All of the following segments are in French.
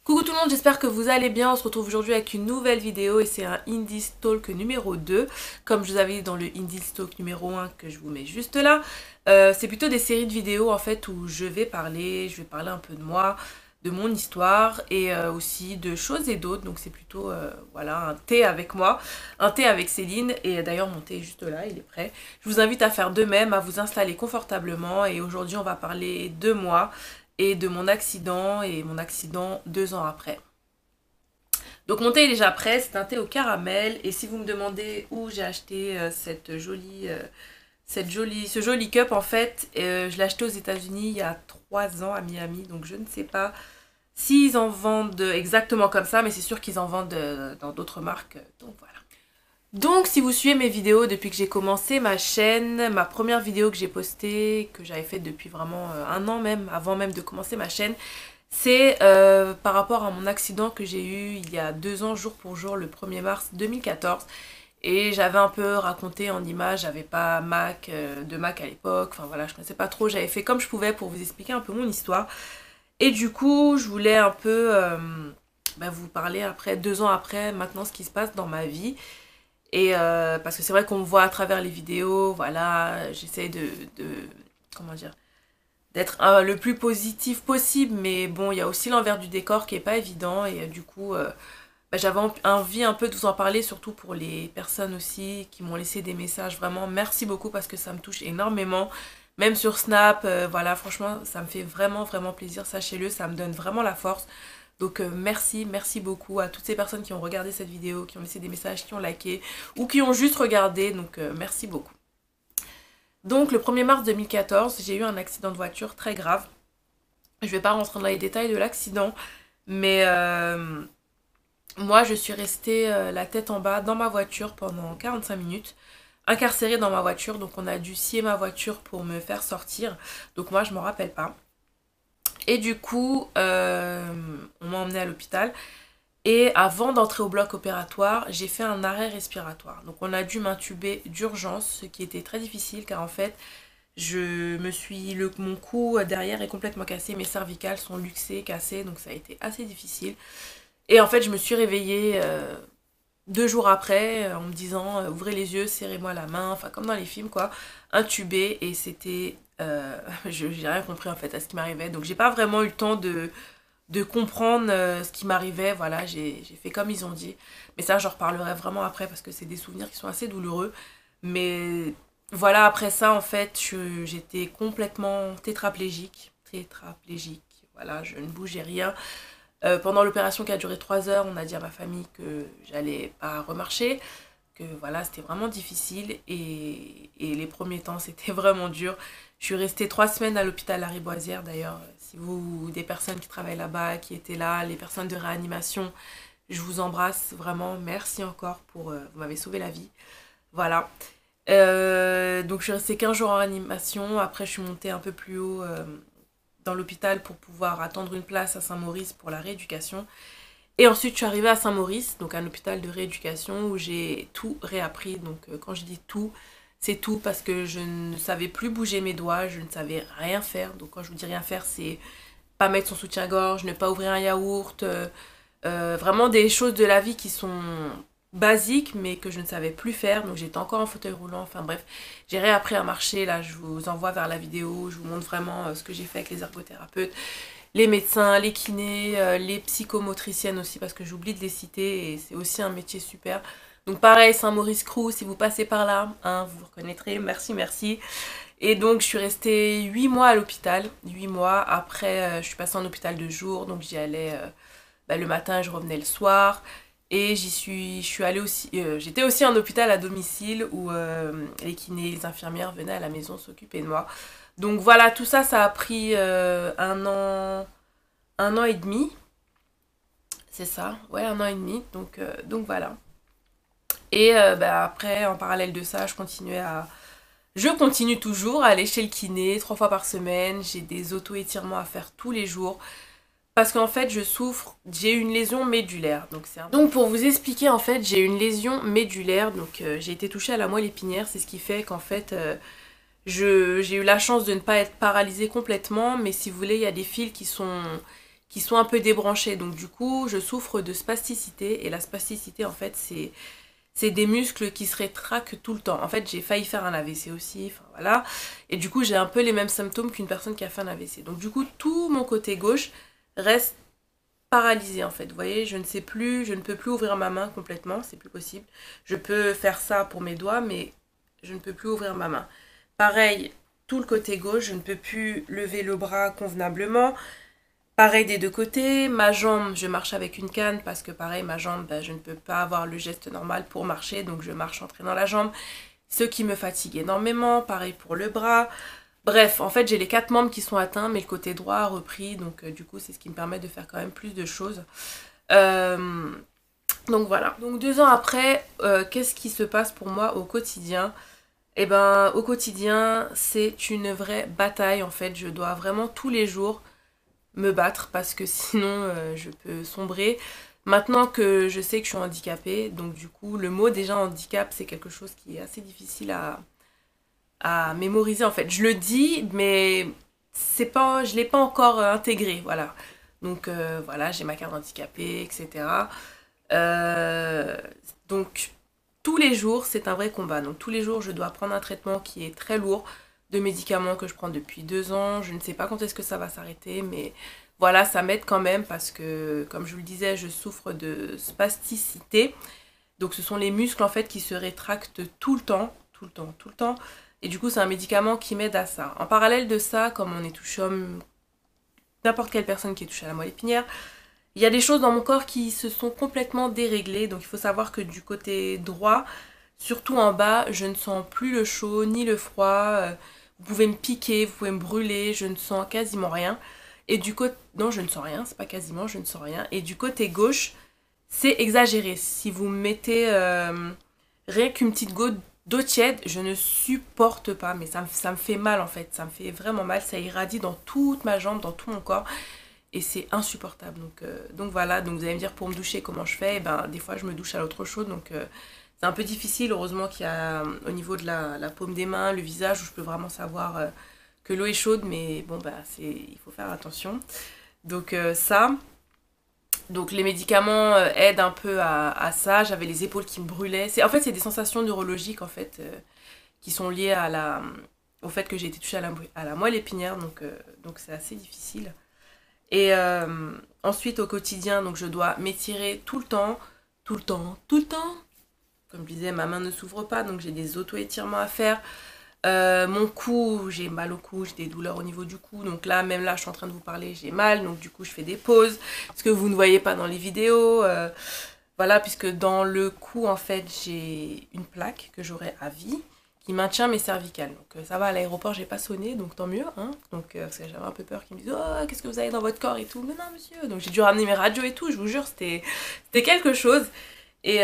Coucou tout le monde, j'espère que vous allez bien. On se retrouve aujourd'hui avec une nouvelle vidéo et c'est un Indie Talk numéro 2. Comme je vous avais dit dans le Indie Talk numéro 1 que je vous mets juste là. C'est plutôt des séries de vidéos en fait où je vais parler un peu de moi, de mon histoire et aussi de choses et d'autres. Donc c'est plutôt voilà, un thé avec moi, un thé avec Céline. Et d'ailleurs mon thé est juste là, il est prêt. Je vous invite à faire de même, à vous installer confortablement. Et aujourd'hui on va parler de moi et de mon accident et mon accident 2 ans après. Donc mon thé est déjà prêt, c'est un thé au caramel et si vous me demandez où j'ai acheté ce joli cup en fait, je l'ai acheté aux États-Unis il y a 3 ans à Miami, donc je ne sais pas s'ils en vendent exactement comme ça, mais c'est sûr qu'ils en vendent dans d'autres marques, donc voilà. Donc si vous suivez mes vidéos depuis que j'ai commencé ma chaîne, ma première vidéo que j'ai postée, que j'avais faite depuis vraiment un an même, avant même de commencer ma chaîne, c'est par rapport à mon accident que j'ai eu il y a 2 ans jour pour jour le 1er mars 2014. Et j'avais un peu raconté en images, j'avais pas de Mac à l'époque, enfin voilà, je connaissais pas trop, j'avais fait comme je pouvais pour vous expliquer un peu mon histoire. Et du coup, je voulais un peu vous parler après, 2 ans après, maintenant ce qui se passe dans ma vie. Et parce que c'est vrai qu'on me voit à travers les vidéos, voilà, j'essaie comment dire, d'être le plus positif possible, mais bon, il y a aussi l'envers du décor qui est pas évident, et du coup, j'avais envie un peu de vous en parler, surtout pour les personnes aussi qui m'ont laissé des messages, vraiment, merci beaucoup parce que ça me touche énormément, même sur Snap, voilà, franchement, ça me fait vraiment, vraiment plaisir, sachez-le, ça me donne vraiment la force. Donc merci beaucoup à toutes ces personnes qui ont regardé cette vidéo, qui ont laissé des messages, qui ont liké ou qui ont juste regardé. Donc merci beaucoup. Donc le 1er mars 2014, j'ai eu un accident de voiture très grave. Je vais pas rentrer dans les détails de l'accident, mais moi je suis restée la tête en bas dans ma voiture pendant 45 minutes. Incarcérée dans ma voiture, donc on a dû scier ma voiture pour me faire sortir. Donc moi je m'en rappelle pas. Et du coup, on m'a emmenée à l'hôpital. Et avant d'entrer au bloc opératoire, j'ai fait un arrêt respiratoire. Donc on a dû m'intuber d'urgence, ce qui était très difficile car en fait, mon cou derrière est complètement cassé, mes cervicales sont luxées, cassées, donc ça a été assez difficile. Et en fait, je me suis réveillée 2 jours après en me disant ouvrez les yeux, serrez-moi la main, enfin comme dans les films quoi, intubée et c'était j'ai rien compris en fait à ce qui m'arrivait. Donc j'ai pas vraiment eu le temps de comprendre ce qui m'arrivait, voilà, j'ai fait comme ils ont dit. Mais ça, j'en reparlerai vraiment après parce que c'est des souvenirs qui sont assez douloureux. Mais voilà, après ça, en fait, j'étais complètement tétraplégique. Tétraplégique, voilà, je ne bougeais rien. Pendant l'opération qui a duré 3 heures, on a dit à ma famille que j'allais pas remarcher, que voilà, c'était vraiment difficile et les premiers temps, c'était vraiment dur. Je suis restée 3 semaines à l'hôpital Lariboisière d'ailleurs. Si vous, des personnes qui travaillent là-bas, qui étaient là, les personnes de réanimation, je vous embrasse vraiment. Merci encore pour, vous m'avez sauvé la vie. Voilà. Donc je suis restée 15 jours en réanimation. Après, je suis montée un peu plus haut dans l'hôpital pour pouvoir attendre une place à Saint-Maurice pour la rééducation. Et ensuite, je suis arrivée à Saint-Maurice, donc un hôpital de rééducation où j'ai tout réappris. Donc quand je dis tout, c'est tout parce que je ne savais plus bouger mes doigts, je ne savais rien faire. Donc quand je vous dis rien faire, c'est pas mettre son soutien-gorge, ne pas ouvrir un yaourt, vraiment des choses de la vie qui sont basiques mais que je ne savais plus faire. Donc j'étais encore en fauteuil roulant, enfin bref, j'ai réappris à marcher. Là, je vous envoie vers la vidéo, je vous montre vraiment ce que j'ai fait avec les ergothérapeutes, les médecins, les kinés, les psychomotriciennes aussi parce que j'oublie de les citer et c'est aussi un métier super. Donc pareil, Saint-Maurice-Crous, si vous passez par là, hein, vous reconnaîtrez, merci. Et donc je suis restée 8 mois à l'hôpital, 8 mois, après je suis passée en hôpital de jour, donc j'y allais le matin, je revenais le soir. Et je suis allée aussi, j'étais aussi en hôpital à domicile où les kinés, les infirmières venaient à la maison s'occuper de moi. Donc voilà, tout ça, ça a pris 1 an et demi. C'est ça, ouais, 1 an et demi. Donc voilà. Et après, en parallèle de ça, je continue toujours à aller chez le kiné 3 fois par semaine. J'ai des auto-étirements à faire tous les jours. Parce qu'en fait, j'ai une lésion médulaire. Donc pour vous expliquer, en fait, j'ai une lésion médulaire. Donc j'ai été touchée à la moelle épinière. C'est ce qui fait qu'en fait, j'ai eu la chance de ne pas être paralysée complètement. Mais si vous voulez, il y a des fils qui sont un peu débranchés. Donc du coup, je souffre de spasticité. Et la spasticité, en fait, c'est des muscles qui se rétractent tout le temps. En fait, j'ai failli faire un AVC aussi, enfin voilà. Et du coup, j'ai un peu les mêmes symptômes qu'une personne qui a fait un AVC. Donc du coup, tout mon côté gauche reste paralysé en fait. Vous voyez, je ne sais plus, je ne peux plus ouvrir ma main complètement, c'est plus possible. Je peux faire ça pour mes doigts, mais je ne peux plus ouvrir ma main. Pareil, tout le côté gauche, je ne peux plus lever le bras convenablement. Pareil des deux côtés, ma jambe, je marche avec une canne parce que pareil, ma jambe, je ne peux pas avoir le geste normal pour marcher, donc je marche en traînant la jambe, ce qui me fatigue énormément, pareil pour le bras. Bref, en fait, j'ai les quatre membres qui sont atteints, mais le côté droit a repris, donc du coup, c'est ce qui me permet de faire quand même plus de choses. Euh, donc voilà. Donc 2 ans après, qu'est-ce qui se passe pour moi au quotidien? Eh ben, au quotidien, c'est une vraie bataille, en fait. Je dois vraiment tous les jours me battre parce que sinon je peux sombrer. Maintenant que je sais que je suis handicapée, donc du coup le mot déjà handicap c'est quelque chose qui est assez difficile à mémoriser en fait. Je le dis mais c'est pas, je l'ai pas encore intégré, voilà. Donc voilà, j'ai ma carte handicapée, etc. Euh, donc tous les jours c'est un vrai combat. Donc tous les jours je dois prendre un traitement qui est très lourd de médicaments que je prends depuis 2 ans. Je ne sais pas quand est-ce que ça va s'arrêter, mais voilà, ça m'aide quand même parce que, comme je vous le disais, je souffre de spasticité. Donc ce sont les muscles en fait qui se rétractent tout le temps, tout le temps, tout le temps. Et du coup, c'est un médicament qui m'aide à ça. En parallèle de ça, comme on est touché homme, n'importe quelle personne qui est touchée à la moelle épinière, il y a des choses dans mon corps qui se sont complètement déréglées. Donc il faut savoir que du côté droit, surtout en bas, je ne sens plus le chaud ni le froid. Vous pouvez me piquer, vous pouvez me brûler, je ne sens quasiment rien. Et du côté... Non, je ne sens rien, c'est pas quasiment, je ne sens rien. Et du côté gauche, c'est exagéré. Si vous mettez rien qu'une petite goutte d'eau tiède, je ne supporte pas. Mais ça me fait mal en fait, ça me fait vraiment mal. Ça irradie dans toute ma jambe, dans tout mon corps. Et c'est insupportable. Donc voilà, donc vous allez me dire pour me doucher comment je fais. Et ben, des fois, je me douche à l'eau trop chaude, donc... c'est un peu difficile, heureusement qu'il y a au niveau de la paume des mains, le visage, où je peux vraiment savoir que l'eau est chaude, mais bon, bah, il faut faire attention. Donc ça, donc les médicaments aident un peu à ça. J'avais les épaules qui me brûlaient. En fait, c'est des sensations neurologiques, en fait, qui sont liées au fait que j'ai été touchée à la moelle épinière, donc c'est assez difficile. Et ensuite, au quotidien, donc je dois m'étirer tout le temps, tout le temps, tout le temps. Comme je disais, ma main ne s'ouvre pas, donc j'ai des auto-étirements à faire. Mon cou, j'ai mal au cou, j'ai des douleurs au niveau du cou. Donc là, même là, je suis en train de vous parler, j'ai mal. Donc du coup, je fais des pauses. Ce que vous ne voyez pas dans les vidéos. Voilà, puisque dans le cou, en fait, j'ai une plaque que j'aurai à vie qui maintient mes cervicales. Donc ça va, à l'aéroport, j'ai pas sonné, donc tant mieux. Hein. Donc, parce que j'avais un peu peur qu'ils me disent «Oh, qu'est-ce que vous avez dans votre corps?» et tout. Mais non, monsieur. Donc j'ai dû ramener mes radios et tout, je vous jure, c'était quelque chose. Et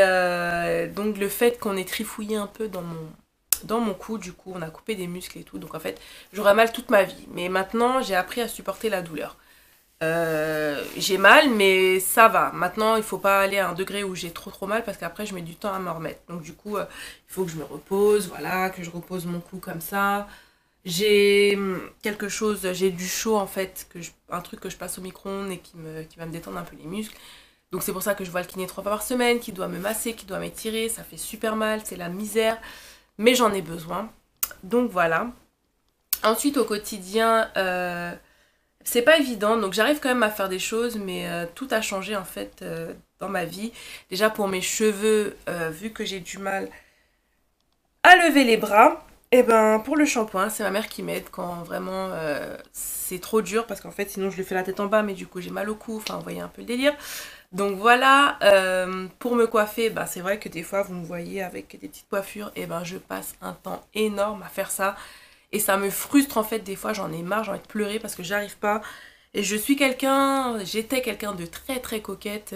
donc le fait qu'on ait trifouillé un peu dans mon cou, du coup on a coupé des muscles et tout, donc en fait j'aurais mal toute ma vie. Mais maintenant j'ai appris à supporter la douleur. J'ai mal mais ça va. Maintenant il faut pas aller à un degré où j'ai trop mal parce qu'après je mets du temps à m'en remettre. Donc du coup il faut que je me repose, voilà, que je repose mon cou comme ça. J'ai quelque chose, j'ai du chaud en fait, un truc que je passe au micro-ondes et qui va me détendre un peu les muscles. Donc c'est pour ça que je vois le kiné 3 fois par semaine, qui doit me masser, qui doit m'étirer, ça fait super mal, c'est la misère, mais j'en ai besoin. Donc voilà. Ensuite au quotidien, c'est pas évident, donc j'arrive quand même à faire des choses, mais tout a changé en fait dans ma vie. Déjà pour mes cheveux, vu que j'ai du mal à lever les bras, et ben pour le shampoing, c'est ma mère qui m'aide quand vraiment c'est trop dur, parce qu'en fait sinon je lui fais la tête en bas, mais du coup j'ai mal au cou, enfin vous voyez un peu le délire. Donc voilà, pour me coiffer, bah, c'est vrai que des fois vous me voyez avec des petites coiffures, et ben je passe un temps énorme à faire ça. Et ça me frustre en fait, des fois j'en ai marre, j'ai envie de pleurer parce que j'arrive pas. Et j'étais quelqu'un de très très coquette.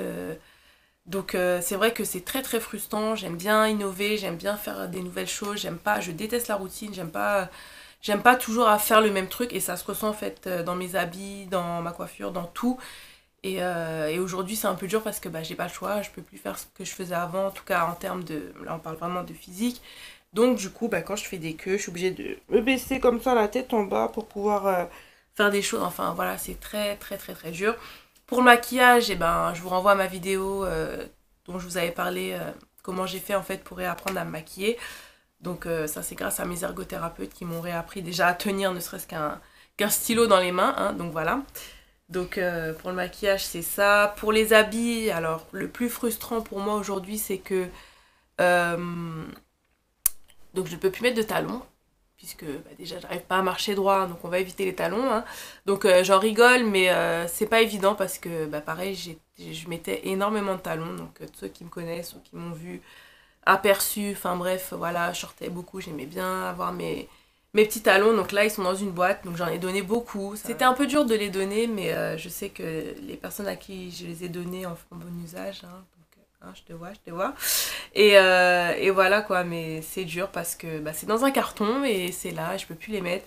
Donc c'est vrai que c'est très très frustrant, j'aime bien innover, j'aime bien faire des nouvelles choses, je déteste la routine, j'aime pas toujours à faire le même truc et ça se ressent en fait dans mes habits, dans ma coiffure, dans tout. Et aujourd'hui, c'est un peu dur parce que bah, j'ai pas le choix, je peux plus faire ce que je faisais avant, en tout cas en termes de... Là, on parle vraiment de physique. Donc, du coup, bah, quand je fais des queues, je suis obligée de me baisser comme ça la tête en bas pour pouvoir faire des choses. Enfin, voilà, c'est très, très, très, très dur. Pour le maquillage, eh ben, je vous renvoie à ma vidéo dont je vous avais parlé, comment j'ai fait en fait pour réapprendre à me maquiller. Donc ça c'est grâce à mes ergothérapeutes qui m'ont réappris déjà à tenir ne serait-ce qu'un stylo dans les mains, hein, donc voilà. Donc pour le maquillage c'est ça. Pour les habits, alors le plus frustrant pour moi aujourd'hui c'est que donc je ne peux plus mettre de talons puisque bah, déjà j'arrive pas à marcher droit, donc on va éviter les talons, hein. Donc j'en rigole, mais c'est pas évident parce que bah, pareil je mettais énormément de talons, donc ceux qui me connaissent ou qui m'ont vu aperçu, enfin bref voilà, je sortais beaucoup, j'aimais bien avoir mes petits talons, donc là ils sont dans une boîte, donc j'en ai donné beaucoup. C'était un peu dur de les donner, mais je sais que les personnes à qui je les ai donnés en font bon usage, hein. Hein, je te vois. Et voilà quoi, mais c'est dur parce que bah, c'est dans un carton et c'est là, je peux plus les mettre.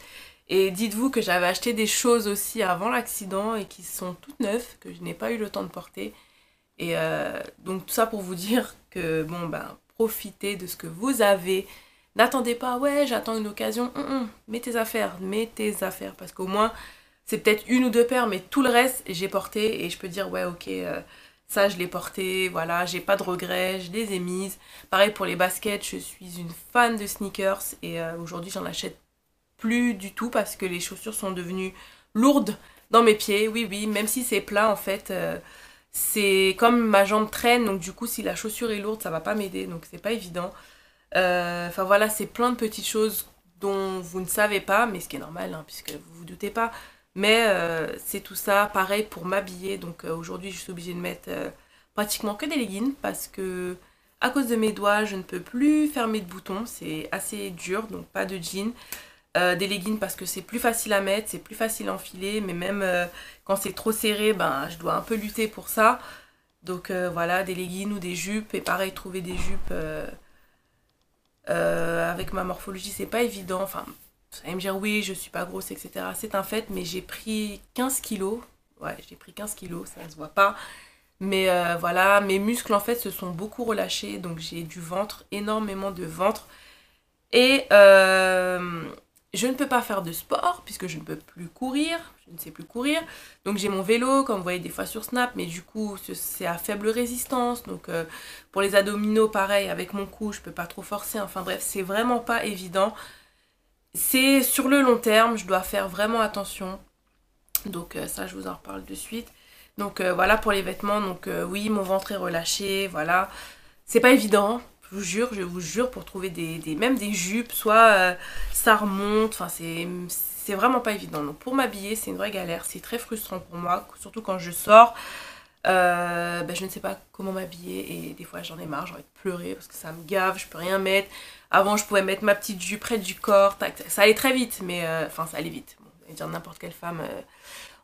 Et dites-vous que j'avais acheté des choses aussi avant l'accident et qui sont toutes neuves, que je n'ai pas eu le temps de porter. Et donc tout ça pour vous dire que bon ben profitez de ce que vous avez. N'attendez pas, ouais j'attends une occasion. Mets tes affaires. Parce qu'au moins c'est peut-être une ou deux paires, mais tout le reste j'ai porté et je peux dire ouais ok... ça, je l'ai porté, voilà, j'ai pas de regrets, je les ai mises. Pareil pour les baskets, je suis une fan de sneakers et aujourd'hui j'en achète plus du tout parce que les chaussures sont devenues lourdes dans mes pieds. Oui, oui, même si c'est plat en fait, c'est comme ma jambe traîne, donc du coup si la chaussure est lourde, ça va pas m'aider, donc c'est pas évident. Enfin voilà, c'est plein de petites choses dont vous ne savez pas, mais ce qui est normal, hein, puisque vous vous doutez pas. Mais c'est tout ça, pareil pour m'habiller. Donc aujourd'hui, je suis obligée de mettre pratiquement que des leggings parce que à cause de mes doigts, je ne peux plus fermer de boutons. C'est assez dur, donc pas de jeans. Des leggings parce que c'est plus facile à mettre, c'est plus facile à enfiler. Mais même quand c'est trop serré, ben, je dois un peu lutter pour ça. Donc voilà, des leggings ou des jupes. Et pareil, trouver des jupes avec ma morphologie, c'est pas évident. Enfin, vous allez me dire oui, je suis pas grosse, etc. C'est un fait, mais j'ai pris 15 kilos. Ouais, j'ai pris 15 kilos, ça se voit pas. Mais voilà, mes muscles en fait se sont beaucoup relâchés, donc j'ai du ventre, énormément de ventre. Et je ne peux pas faire de sport puisque je ne peux plus courir, je ne sais plus courir. Donc j'ai mon vélo, comme vous voyez des fois sur Snap, mais du coup c'est à faible résistance. Donc pour les abdominaux, pareil, avec mon cou, je peux pas trop forcer. Enfin bref, c'est vraiment pas évident. C'est sur le long terme, je dois faire vraiment attention. Donc ça, je vous en reparle de suite. Donc voilà pour les vêtements. Donc oui, mon ventre est relâché, voilà. C'est pas évident, je vous jure, pour trouver même des jupes, soit ça remonte, enfin c'est vraiment pas évident. Donc pour m'habiller, c'est une vraie galère, c'est très frustrant pour moi, surtout quand je sors. Ben, je ne sais pas comment m'habiller et des fois j'en ai marre, j'ai envie de pleurer parce que ça me gave, je peux rien mettre. Avant je pouvais mettre ma petite jupe près du corps, tac, ça allait très vite, mais enfin ça allait vite. Bon, vous allez dire n'importe quelle femme,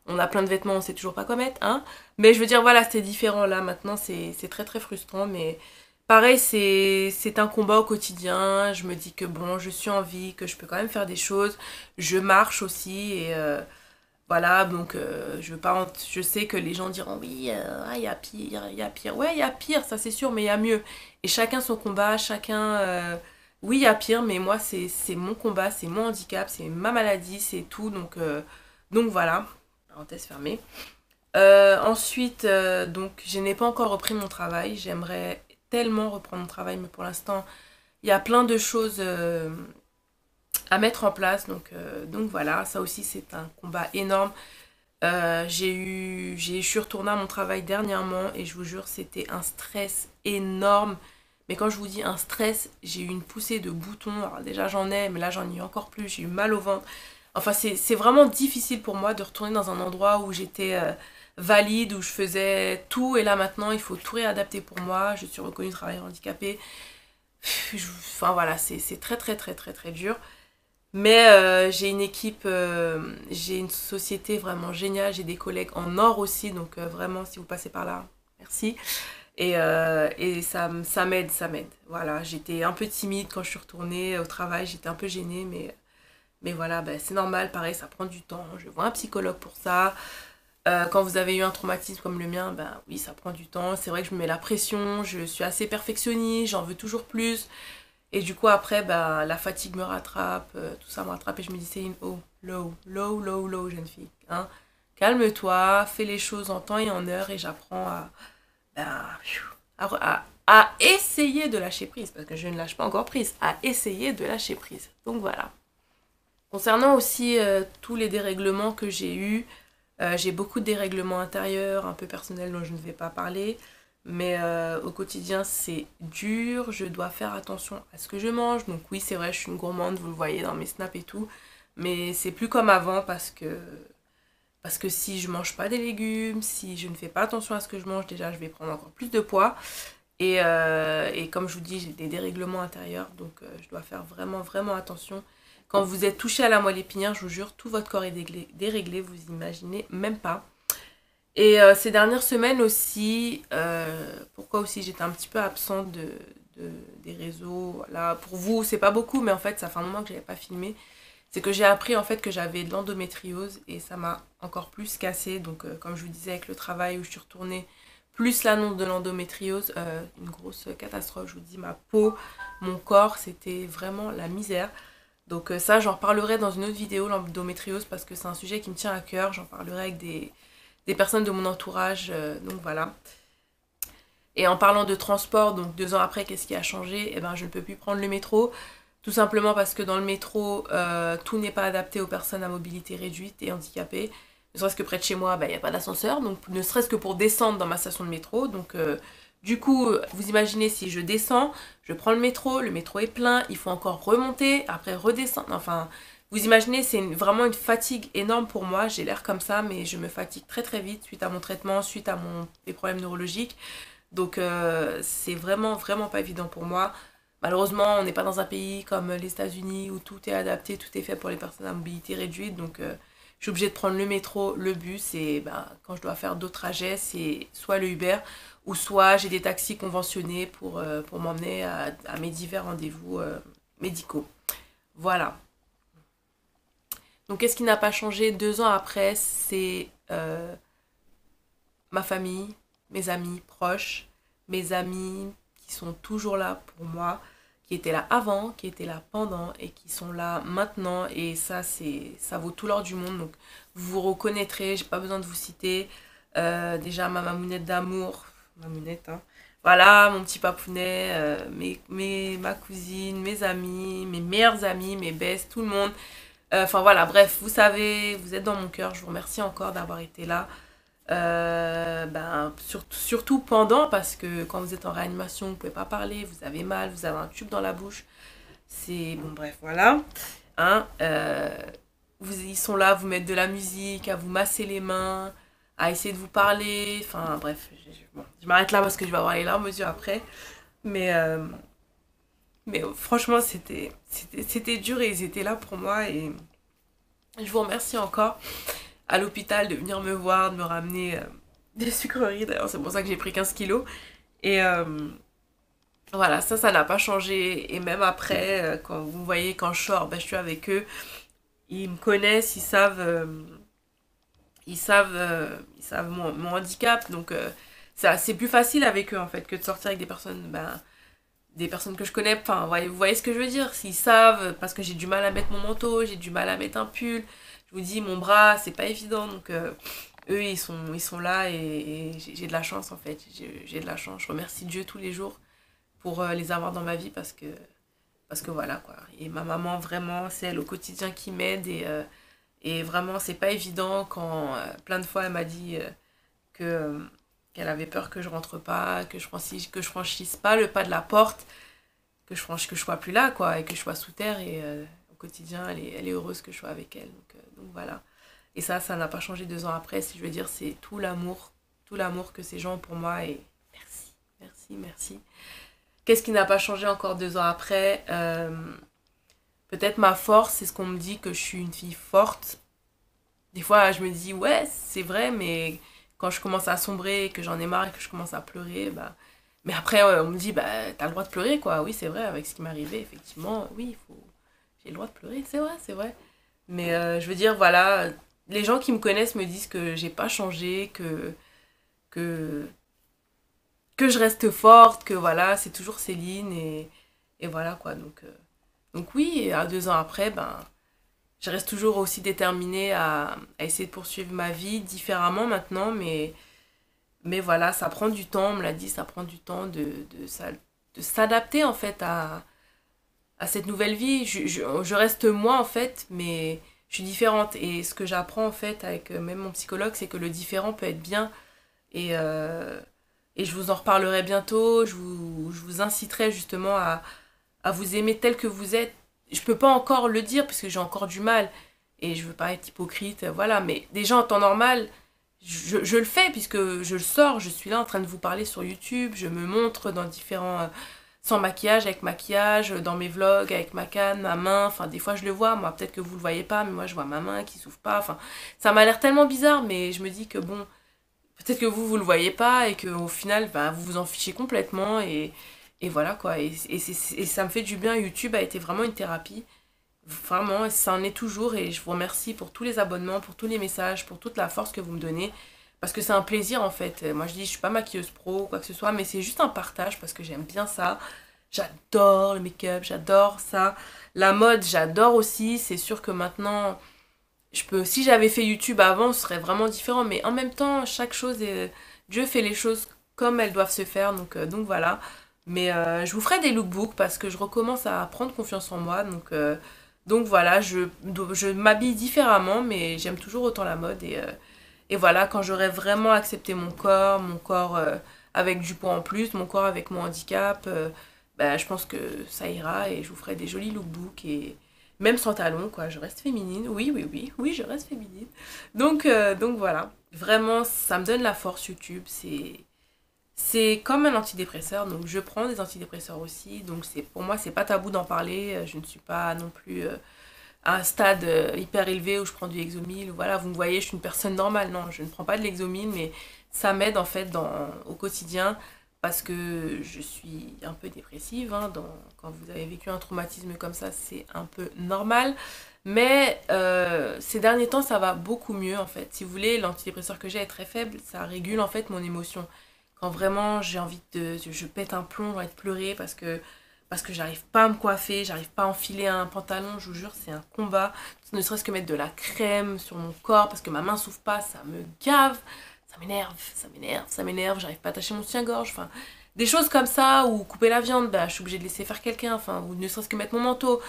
on a plein de vêtements, on sait toujours pas quoi mettre, hein. Mais je veux dire voilà, c'est différent là, maintenant c'est très très frustrant, mais pareil c'est un combat au quotidien. Je me dis que bon, je suis en vie, que je peux quand même faire des choses, je marche aussi et voilà, donc je veux pas, je sais que les gens diront oui, il y a pire, il y a pire. Ouais, il y a pire, ça c'est sûr, mais il y a mieux. Et chacun son combat, chacun... oui, il y a pire, mais moi c'est mon combat, c'est mon handicap, c'est ma maladie, c'est tout. Donc voilà, parenthèse fermée. Ensuite, donc je n'ai pas encore repris mon travail. J'aimerais tellement reprendre mon travail, mais pour l'instant, il y a plein de choses à mettre en place. Donc voilà, ça aussi c'est un combat énorme. Je suis retournée à mon travail dernièrement et je vous jure c'était un stress énorme. Mais quand je vous dis un stress, j'ai eu une poussée de boutons. Alors déjà j'en ai, mais là j'en ai eu encore plus. J'ai eu mal au ventre. Enfin c'est vraiment difficile pour moi de retourner dans un endroit où j'étais valide, où je faisais tout. Et là maintenant il faut tout réadapter pour moi. Je suis reconnue travailleur handicapé. Enfin voilà, c'est très très très très très dur. Mais j'ai une équipe, j'ai une société vraiment géniale, j'ai des collègues en or aussi, donc vraiment si vous passez par là, merci. Et ça m'aide, ça m'aide. Voilà, j'étais un peu timide quand je suis retournée au travail, j'étais un peu gênée, mais voilà, ben, c'est normal, pareil, ça prend du temps. Je vois un psychologue pour ça. Quand vous avez eu un traumatisme comme le mien, ben oui, ça prend du temps. C'est vrai que je me mets la pression, je suis assez perfectionniste, j'en veux toujours plus. Et du coup, après, bah, la fatigue me rattrape, tout ça me rattrape et je me dis, c'est une low, jeune fille. Hein. calme-toi, fais les choses en temps et en heure et j'apprends ben, à essayer de lâcher prise, parce que je ne lâche pas encore prise, à essayer de lâcher prise. Donc voilà. Concernant aussi tous les dérèglements que j'ai eus, j'ai beaucoup de dérèglements intérieurs, un peu personnels dont je ne vais pas parler, mais au quotidien c'est dur, je dois faire attention à ce que je mange, donc oui c'est vrai je suis une gourmande, vous le voyez dans mes snaps et tout, mais c'est plus comme avant parce que si je mange pas des légumes, si je ne fais pas attention à ce que je mange, déjà je vais prendre encore plus de poids. Et comme je vous dis, j'ai des dérèglements intérieurs, donc je dois faire vraiment, vraiment attention. Quand vous êtes touché à la moelle épinière, je vous jure, tout votre corps est déréglé, vous imaginez même pas. Et ces dernières semaines aussi, pourquoi aussi j'étais un petit peu absente des réseaux. Voilà. Pour vous, c'est pas beaucoup, mais en fait, ça fait un moment que j'avais pas filmé. C'est que j'ai appris en fait que j'avais de l'endométriose et ça m'a encore plus cassé. Donc, comme je vous disais, avec le travail où je suis retournée, plus l'annonce de l'endométriose, une grosse catastrophe. Je vous dis, ma peau, mon corps, c'était vraiment la misère. Donc, ça, j'en reparlerai dans une autre vidéo, l'endométriose, parce que c'est un sujet qui me tient à cœur. J'en parlerai avec des personnes de mon entourage. Donc, voilà. Et en parlant de transport, donc 2 ans après, qu'est-ce qui a changé? Eh ben, je ne peux plus prendre le métro. Tout simplement parce que dans le métro, tout n'est pas adapté aux personnes à mobilité réduite et handicapées. Ne serait-ce que près de chez moi, il n'y a pas d'ascenseur, donc ne serait-ce que pour descendre dans ma station de métro. Donc du coup, vous imaginez si je descends, je prends le métro est plein, il faut encore remonter, après redescendre. Enfin, vous imaginez, c'est vraiment une fatigue énorme pour moi. J'ai l'air comme ça, mais je me fatigue très très vite suite à mon traitement, suite à mes problèmes neurologiques. Donc c'est vraiment vraiment pas évident pour moi. Malheureusement, on n'est pas dans un pays comme les États-Unis où tout est adapté, tout est fait pour les personnes à mobilité réduite. Donc je suis obligée de prendre le métro, le bus et ben, quand je dois faire d'autres trajets, c'est soit le Uber ou soit j'ai des taxis conventionnés pour m'emmener à mes divers rendez-vous médicaux. Voilà. Donc qu'est-ce qui n'a pas changé 2 ans après? C'est ma famille, mes amis proches, mes amis qui sont toujours là pour moi, qui étaient là avant, qui étaient là pendant et qui sont là maintenant. Et ça, ça vaut tout l'or du monde. Donc vous vous reconnaîtrez, j'ai pas besoin de vous citer. Déjà ma mamounette d'amour, mamounette, hein. Voilà, mon petit papounet, ma cousine, mes amis, mes meilleurs amis, mes bestes, tout le monde. Enfin voilà, bref, vous savez, vous êtes dans mon cœur. Je vous remercie encore d'avoir été là. Ben, surtout pendant, parce que quand vous êtes en réanimation, vous pouvez pas parler, vous avez mal, vous avez un tube dans la bouche. C'est bon, bref, voilà. Hein, ils sont là à vous mettre de la musique, à vous masser les mains, à essayer de vous parler. Enfin, bref, bon, je m'arrête là parce que je vais avoir les larmes aux yeux après. Mais, franchement, c'était dur et ils étaient là pour moi. Et je vous remercie encore à l'hôpital de venir me voir, de me ramener des sucreries. D'ailleurs, c'est pour ça que j'ai pris 15 kilos. Et voilà, ça n'a pas changé. Et même après, quand vous me voyez, quand je sors, ben, je suis avec eux. Ils me connaissent, ils savent mon handicap. Donc, c'est plus facile avec eux, en fait, que de sortir avec des personnes que je connais. Enfin, vous voyez ce que je veux dire? S'ils savent, parce que j'ai du mal à mettre mon manteau, j'ai du mal à mettre un pull. Je vous dis, mon bras, c'est pas évident. Donc, eux, ils sont là et j'ai de la chance, en fait. J'ai de la chance. Je remercie Dieu tous les jours pour les avoir dans ma vie parce que voilà, quoi. Et ma maman, vraiment, c'est elle au quotidien qui m'aide et vraiment, c'est pas évident quand plein de fois elle m'a dit que qu'elle avait peur que je rentre pas, que je franchisse pas le pas de la porte, que je sois plus là, quoi, et que je sois sous terre et au quotidien, elle est heureuse que je sois avec elle. Donc voilà. Et ça n'a pas changé 2 ans après. Si je veux dire, c'est tout l'amour que ces gens ont pour moi et merci, merci, merci. Qu'est-ce qui n'a pas changé encore 2 ans après? Peut-être ma force, c'est ce qu'on me dit que je suis une fille forte. Des fois, je me dis, ouais, c'est vrai, mais quand je commence à sombrer, que j'en ai marre et que je commence à pleurer, bah. Mais après, on me dit, bah, t'as le droit de pleurer, quoi. Oui, c'est vrai, avec ce qui m'est arrivé, effectivement, oui, j'ai le droit de pleurer, c'est vrai, c'est vrai. Mais je veux dire, voilà, les gens qui me connaissent me disent que j'ai pas changé, que, que je reste forte, que voilà, c'est toujours Céline, et voilà, quoi. Donc oui, et à 2 ans après, ben, je reste toujours aussi déterminée à essayer de poursuivre ma vie différemment maintenant, mais voilà, ça prend du temps, on me l'a dit, ça prend du temps de s'adapter en fait à cette nouvelle vie. Je reste moi en fait, mais je suis différente. Et ce que j'apprends en fait avec même mon psychologue, c'est que le différent peut être bien. Et, euh, et je vous en reparlerai bientôt. Je vous inciterai justement à vous aimer tel que vous êtes. Je peux pas encore le dire parce que j'ai encore du mal. Et je veux pas être hypocrite, voilà. Mais déjà en temps normal, je le fais puisque je le sors. Je suis là en train de vous parler sur YouTube. Je me montre dans différents sans maquillage, avec maquillage, dans mes vlogs, avec ma canne, ma main, enfin des fois je le vois, moi peut-être que vous le voyez pas, mais moi je vois ma main qui s'ouvre pas, enfin ça m'a l'air tellement bizarre, mais je me dis que bon, peut-être que vous le voyez pas et que au final bah, vous vous en fichez complètement et voilà quoi, et ça me fait du bien, YouTube a été vraiment une thérapie, vraiment, ça en est toujours et je vous remercie pour tous les abonnements, pour tous les messages, pour toute la force que vous me donnez. Parce que c'est un plaisir en fait. Moi je dis je suis pas maquilleuse pro ou quoi que ce soit, mais c'est juste un partage parce que j'aime bien ça. J'adore le make-up, j'adore ça. La mode, j'adore aussi. C'est sûr que maintenant, si j'avais fait YouTube avant, ce serait vraiment différent. Mais en même temps, chaque chose est... Dieu fait les choses comme elles doivent se faire. Donc voilà. Mais je vous ferai des lookbooks parce que je recommence à prendre confiance en moi. Donc voilà, je m'habille différemment, mais j'aime toujours autant la mode. Et voilà, quand j'aurai vraiment accepté mon corps avec du poids en plus, mon corps avec mon handicap, bah, je pense que ça ira et je vous ferai des jolis lookbooks et même sans talons, quoi. Je reste féminine. Oui, oui, oui, oui, je reste féminine. Donc voilà, vraiment, ça me donne la force YouTube. C'est comme un antidépresseur, donc je prends des antidépresseurs aussi. Donc pour moi, c'est pas tabou d'en parler. Je ne suis pas non plus à un stade hyper élevé où je prends du Exomil. Voilà, vous me voyez, je suis une personne normale. Non, je ne prends pas de l'Exomil, mais ça m'aide en fait au quotidien parce que je suis un peu dépressive. Hein, quand vous avez vécu un traumatisme comme ça, c'est un peu normal. Mais ces derniers temps, ça va beaucoup mieux en fait. Si vous voulez, l'antidépresseur que j'ai est très faible. Ça régule en fait mon émotion. Quand vraiment j'ai envie je pète un plomb, j'ai envie de pleurer parce que j'arrive pas à me coiffer, j'arrive pas à enfiler un pantalon, je vous jure, c'est un combat. Ne serait-ce que mettre de la crème sur mon corps parce que ma main s'ouvre pas, ça me gave, ça m'énerve, ça m'énerve, ça m'énerve, j'arrive pas à attacher mon soutien-gorge, enfin, des choses comme ça, ou couper la viande, bah, je suis obligée de laisser faire quelqu'un, enfin, ou ne serait-ce que mettre mon manteau.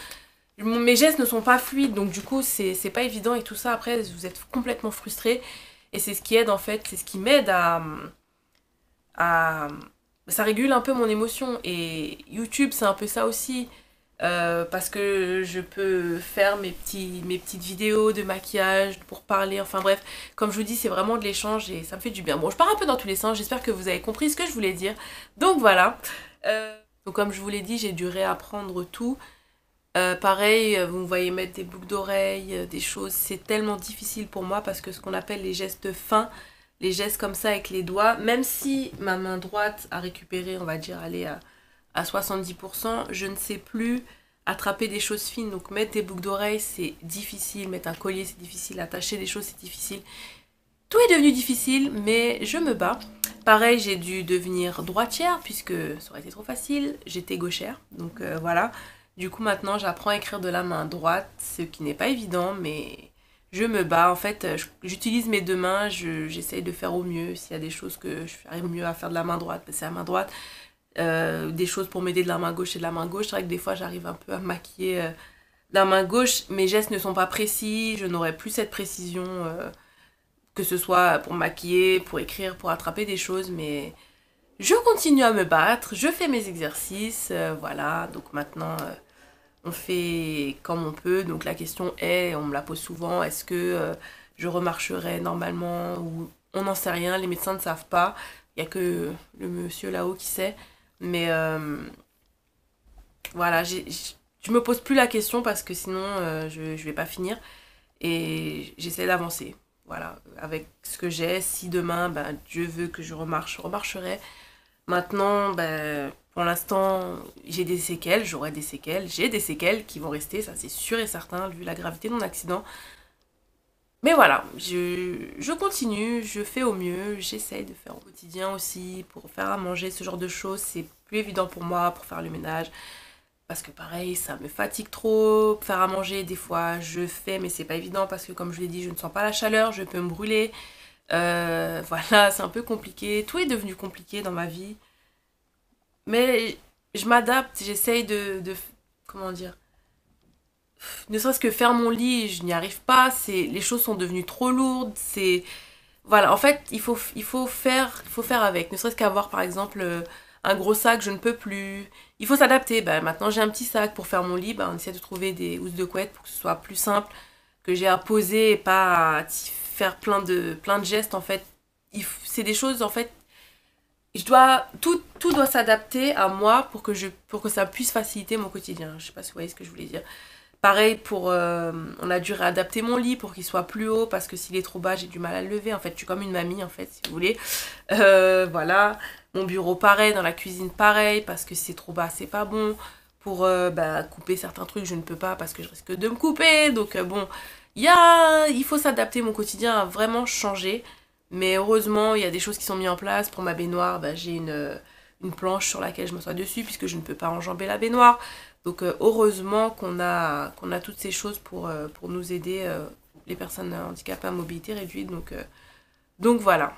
Mes gestes ne sont pas fluides, donc du coup, c'est pas évident et tout ça, après, vous êtes complètement frustré. Et c'est ce qui aide en fait, c'est ce qui m'aide à... Ça régule un peu mon émotion et YouTube c'est un peu ça aussi parce que je peux faire mes petites vidéos de maquillage pour parler, enfin bref, comme je vous dis c'est vraiment de l'échange et ça me fait du bien. Bon je pars un peu dans tous les sens, j'espère que vous avez compris ce que je voulais dire. Donc voilà, donc comme je vous l'ai dit j'ai dû réapprendre tout. Pareil, vous me voyez mettre des boucles d'oreilles, des choses, c'est tellement difficile pour moi parce que ce qu'on appelle les gestes fins, les gestes comme ça avec les doigts, même si ma main droite a récupéré, on va dire, aller à 70%, je ne sais plus attraper des choses fines. Donc mettre des boucles d'oreilles, c'est difficile, mettre un collier, c'est difficile, attacher des choses, c'est difficile. Tout est devenu difficile, mais je me bats. Pareil, j'ai dû devenir droitière, puisque ça aurait été trop facile. J'étais gauchère, donc voilà. Du coup, maintenant, j'apprends à écrire de la main droite, ce qui n'est pas évident, mais je me bats. En fait, j'utilise mes deux mains, j'essaye de faire au mieux. S'il y a des choses que j'arrive mieux à faire de la main droite, c'est la main droite. Des choses pour m'aider de la main gauche, c'est de la main gauche. C'est vrai que des fois, j'arrive un peu à me maquiller de la main gauche. Mes gestes ne sont pas précis, je n'aurai plus cette précision, que ce soit pour maquiller, pour écrire, pour attraper des choses, mais... Je continue à me battre, je fais mes exercices, voilà, donc maintenant on fait comme on peut. Donc la question est, on me la pose souvent, est-ce que je remarcherai normalement ou on n'en sait rien, les médecins ne savent pas, il n'y a que le monsieur là-haut qui sait. Mais voilà, je me pose plus la question parce que sinon je vais pas finir et j'essaie d'avancer. Voilà, avec ce que j'ai, si demain ben, Dieu veut que je remarcherai. Maintenant, ben, pour l'instant, j'ai des séquelles, j'aurai des séquelles, j'ai des séquelles qui vont rester, ça c'est sûr et certain, vu la gravité de mon accident. Mais voilà, je continue, je fais au mieux, j'essaye de faire au quotidien aussi, pour faire à manger, ce genre de choses, c'est plus évident pour moi, pour faire le ménage. parce que pareil, ça me fatigue trop. Faire à manger, des fois, je fais, mais c'est pas évident parce que comme je l'ai dit, je ne sens pas la chaleur, je peux me brûler. Voilà, c'est un peu compliqué. Tout est devenu compliqué dans ma vie. Mais je m'adapte, j'essaye comment dire, ne serait-ce que faire mon lit, je n'y arrive pas, les choses sont devenues trop lourdes, voilà, en fait, il faut faire avec, ne serait-ce qu'avoir par exemple un gros sac, je ne peux plus, il faut s'adapter, bah, maintenant j'ai un petit sac pour faire mon lit, bah, on essaie de trouver des housses de couette pour que ce soit plus simple, que j'ai à poser et pas à faire plein de gestes en fait, c'est des choses en fait, tout doit s'adapter à moi pour que ça puisse faciliter mon quotidien, je sais pas si vous voyez ce que je voulais dire. Pareil on a dû réadapter mon lit pour qu'il soit plus haut parce que s'il est trop bas j'ai du mal à le lever. En fait je suis comme une mamie en fait si vous voulez. Voilà. Mon bureau pareil, dans la cuisine pareil parce que si c'est trop bas c'est pas bon. Pour bah, couper certains trucs je ne peux pas parce que je risque de me couper. Donc bon, il faut s'adapter, mon quotidien a vraiment changé. Mais heureusement il y a des choses qui sont mises en place. Pour ma baignoire bah, j'ai une planche sur laquelle je m'assois dessus puisque je ne peux pas enjamber la baignoire. Donc heureusement qu'on a toutes ces choses pour nous aider, les personnes handicapées à mobilité réduite. Donc voilà.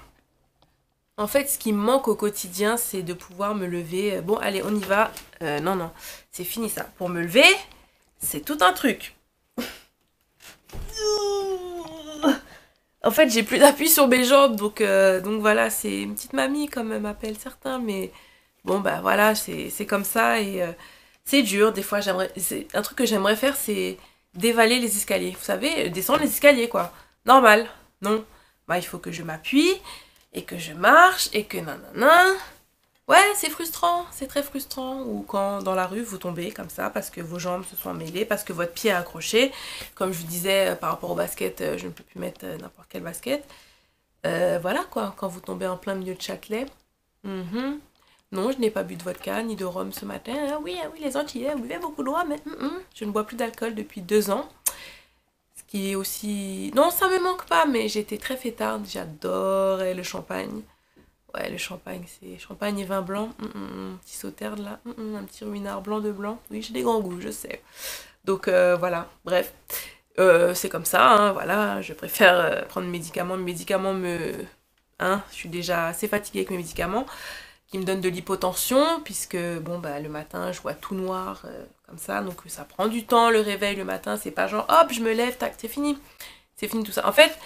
En fait, ce qui me manque au quotidien, c'est de pouvoir me lever. Bon, allez, on y va. Non, non, c'est fini ça. Pour me lever, c'est tout un truc. En fait, j'ai plus d'appui sur mes jambes, donc voilà, c'est une petite mamie comme m'appellent certains, mais bon, bah voilà, c'est comme ça et c'est dur. Des fois, un truc que j'aimerais faire, c'est dévaler les escaliers. Vous savez, descendre les escaliers, quoi. Normal. Non. Bah, il faut que je m'appuie et que je marche et que nanana. Ouais, c'est frustrant, c'est très frustrant. Ou quand dans la rue vous tombez comme ça parce que vos jambes se sont mêlées, parce que votre pied est accroché. Comme je vous disais par rapport au basket, je ne peux plus mettre n'importe quel basket. Voilà quoi, quand vous tombez en plein milieu de Châtelet. Mhm. Non, je n'ai pas bu de vodka ni de rhum ce matin. Ah oui, les Antillais buvaient beaucoup de rhum, mais je ne bois plus d'alcool depuis 2 ans. Ce qui est aussi... Non, ça me manque pas, mais j'étais très fêtarde. J'adorais le champagne. Ouais, le champagne, c'est champagne et vin blanc. Petit sauterne là. Un petit ruinard blanc de blanc. Oui, j'ai des grands goûts, je sais. Donc voilà, bref. C'est comme ça, hein, voilà. Je préfère prendre mes médicaments. Mes médicaments me... Hein, je suis déjà assez fatiguée avec mes médicaments qui me donnent de l'hypotension puisque bon bah le matin je vois tout noir comme ça donc ça prend du temps le réveil le matin, c'est pas genre hop je me lève tac c'est fini tout ça. En fait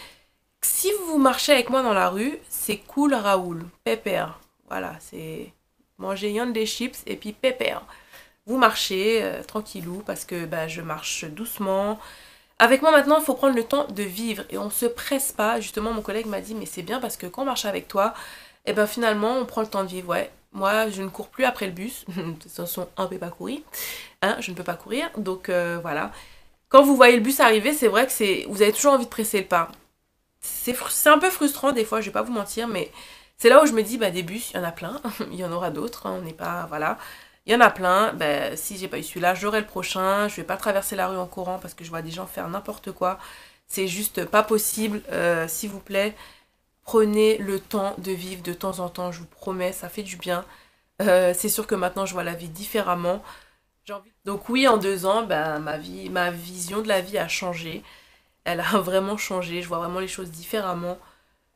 si vous marchez avec moi dans la rue c'est cool Raoul, pépère, voilà c'est manger yann des chips et puis pépère. Vous marchez tranquillou parce que bah, je marche doucement. Avec moi maintenant, il faut prendre le temps de vivre et on se presse pas. Justement, mon collègue m'a dit, mais c'est bien parce que quand on marche avec toi, et ben finalement, on prend le temps de vivre. Ouais, moi, je ne cours plus après le bus. De toute façon, on ne peut pas courir. Hein, je ne peux pas courir. Donc voilà. Quand vous voyez le bus arriver, c'est vrai que vous avez toujours envie de presser le pas. C'est un peu frustrant des fois, je vais pas vous mentir, mais c'est là où je me dis, bah des bus, il y en a plein. Il y en aura d'autres. Hein, on n'est pas... Voilà. Il y en a plein, ben, si j'ai pas eu celui-là, j'aurai le prochain. Je vais pas traverser la rue en courant parce que je vois des gens faire n'importe quoi. C'est juste pas possible. S'il vous plaît, prenez le temps de vivre de temps en temps. Je vous promets, ça fait du bien. C'est sûr que maintenant, je vois la vie différemment. Donc oui, en 2 ans, ben, ma vision de la vie a changé. Elle a vraiment changé. Je vois vraiment les choses différemment.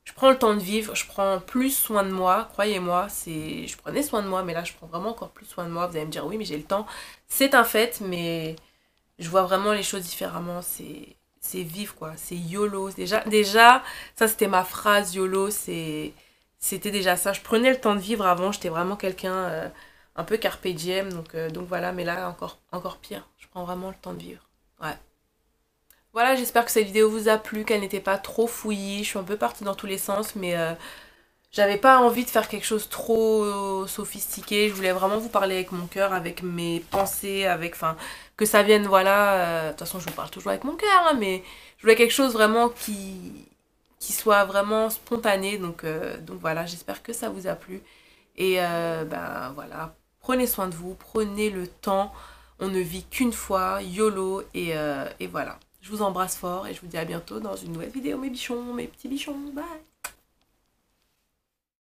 Je prends le temps de vivre, je prends plus soin de moi, croyez-moi, je prenais soin de moi, mais là je prends vraiment encore plus soin de moi. Vous allez me dire oui, mais j'ai le temps. C'est un fait, mais je vois vraiment les choses différemment. C'est vivre quoi, c'est YOLO. Déjà, ça c'était ma phrase YOLO, c'était déjà ça. Je prenais le temps de vivre avant, j'étais vraiment quelqu'un un peu carpe diem, donc voilà, mais là encore pire. Je prends vraiment le temps de vivre. Ouais. Voilà, j'espère que cette vidéo vous a plu, qu'elle n'était pas trop fouillie. Je suis un peu partie dans tous les sens, mais j'avais pas envie de faire quelque chose trop sophistiqué. Je voulais vraiment vous parler avec mon cœur, avec mes pensées, enfin, que ça vienne, voilà. De toute façon, je vous parle toujours avec mon cœur, hein, mais je voulais quelque chose vraiment qui soit vraiment spontané. Donc voilà, j'espère que ça vous a plu. Et ben voilà, prenez soin de vous, prenez le temps. On ne vit qu'une fois, YOLO, et voilà. Je vous embrasse fort et je vous dis à bientôt dans une nouvelle vidéo mes bichons, mes petits bichons, bye!